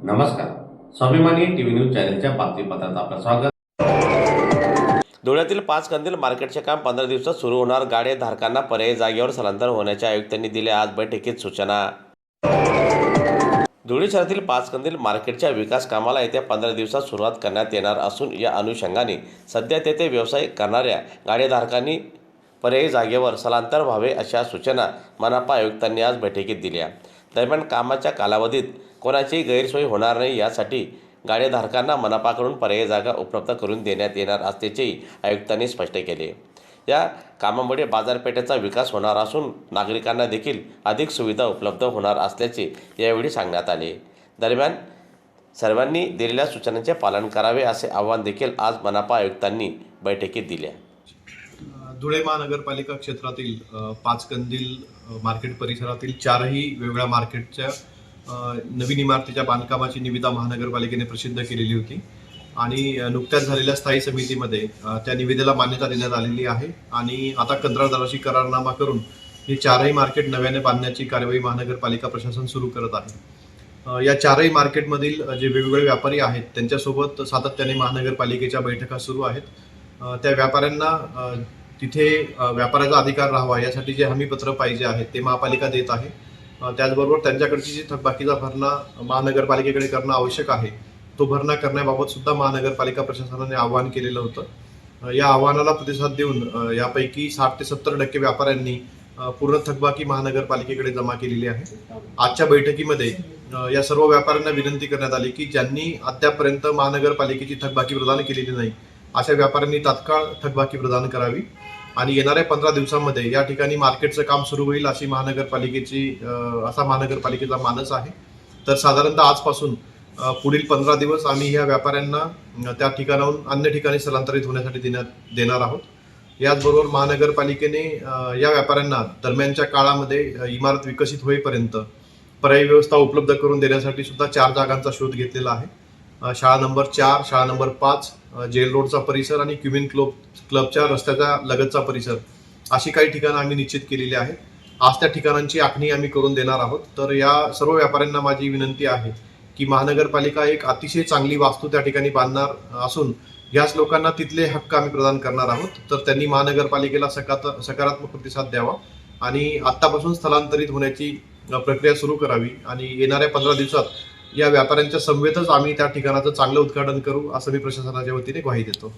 नमस्कार. स्वाभिमानी TV news चॅनलच्या बातमीपत्रात आपलं स्वागत. धुळ्यातील पाचकंदील मार्केटचे काम 15 दिवसात सुरू होणार. गाडे धारकांना पर्यायी जागेवर स्थलांतर होण्याच्या आयुक्तांनी दिल्या आज बैठकीत सूचना. धुळे शहरातील पाचकंदील मार्केटच्या विकास कामाला येत्या 15 दिवसात सुरुवात करण्यात येणार असून या अनुषंगाने सध्या तेथे व्यवसाय करणाऱ्या गाडेधारकांनी पर्यायी जागेवर स्थलांतर व्हावे अशा सूचना मनपा आयुक्तांनी आज बैठकीत दिल्या. दरम्यान कामाच्या कालावधीत कोणाचीही गैरसोय होणार नाही यासाठी गाडेधारकांना मनपाकडून पर्यायी जागा उपलब्ध करून देण्यात येणार असल्याचेही आयुक्तांनी स्पष्ट केले. या कामामुळे बाजारपेठेचा विकास होणार असून नागरिकांना देखील अधिक सुविधा उपलब्ध होणार असल्याचे यावेळी सांगण्यात आले. दरम्यान सर्वांनी दिलेल्या सूचनांचे पालन करावे असे आवाहन देखील आज मनपा आयुक्तांनी बैठकीत दिले. धुळे महानगरपालिका क्षेत्रातील पाचकंदील मार्केट परिसरातील चारही वेगवेगळ्या मार्केटच्या नवीन इमारतीच्या बांधकामाची निविदा महानगरपालिकेने प्रसिद्ध केलेली होती आणि नुकत्याच झालेल्या स्थायी समितीमध्ये त्या निविदेला मान्यता देण्यात आलेली आहे आणि आता कंत्राटदाराशी करारनामा करून हे चारही मार्केट नव्याने बांधण्याची कार्यवाही महानगरपालिका प्रशासन सुरू करत आहे. या चारही मार्केटमधील जे वेगवेगळे व्यापारी आहेत त्यांच्यासोबत सातत्याने महानगरपालिकेच्या बैठका सुरू आहेत. त्या व्यापाऱ्यांना तिथे व्यापाराचा अधिकार राहावा यासाठी जे हमीपत्र पाहिजे आहे ते महापालिका देत आहे. त्याचबरोबर त्यांच्याकडची जी थकबाकीचा भरणा महानगरपालिकेकडे करणं आवश्यक आहे तो भरणा करण्याबाबत सुद्धा महानगरपालिका प्रशासनाने आवाहन केलेलं होतं. या आव्हानाला प्रतिसाद देऊन यापैकी 60 ते 70% व्यापाऱ्यांनी पूर्ण थकबाकी महानगरपालिकेकडे जमा केलेली आहे. आजच्या बैठकीमध्ये या सर्व व्यापाऱ्यांना विनंती करण्यात आली की ज्यांनी अद्यापपर्यंत महानगरपालिकेची थकबाकी प्रदान केलेली नाही अशा व्यापाऱ्यांनी तात्काळ थकबाकी प्रदान करावी आणि येणाऱ्या 15 दिवसांमध्ये या ठिकाणी मार्केटचं काम सुरू होईल असा महानगरपालिकेचा मानस आहे. तर साधारणतः आजपासून पुढील 15 दिवस आम्ही ह्या व्यापाऱ्यांना त्या ठिकाणाहून अन्य ठिकाणी स्थलांतरित होण्यासाठी देणार आहोत. याचबरोबर महानगरपालिकेने या व्यापाऱ्यांना दरम्यानच्या काळामध्ये इमारत विकसित होईपर्यंत पर्यायी व्यवस्था उपलब्ध करून देण्यासाठी सुद्धा 4 जागांचा शोध घेतलेला आहे. शाळा नंबर 4, शाळा नंबर 5, जेल रोडचा परिसर आणि क्युमिन क्लबच्या रस्त्याच्या लगतचा परिसर अशी काही ठिकाणं आम्ही निश्चित केलेली आहेत. आज त्या ठिकाणांची आखणी आम्ही करून देणार आहोत. तर या सर्व व्यापाऱ्यांना माझी विनंती आहे की महानगरपालिका एक अतिशय चांगली वास्तू त्या ठिकाणी बांधणार असून याच लोकांना तिथले हक्क आम्ही प्रदान करणार आहोत. तर त्यांनी महानगरपालिकेला सकारात्मक प्रतिसाद द्यावा आणि आत्तापासून स्थलांतरित होण्याची प्रक्रिया सुरू करावी आणि येणाऱ्या 15 दिवसात या व्यापाऱ्यांच्या समवेतच आम्ही त्या ठिकाणाचं चांगलं उद्घाटन करू असं मी प्रशासनाच्या वतीने ग्वाही देतो.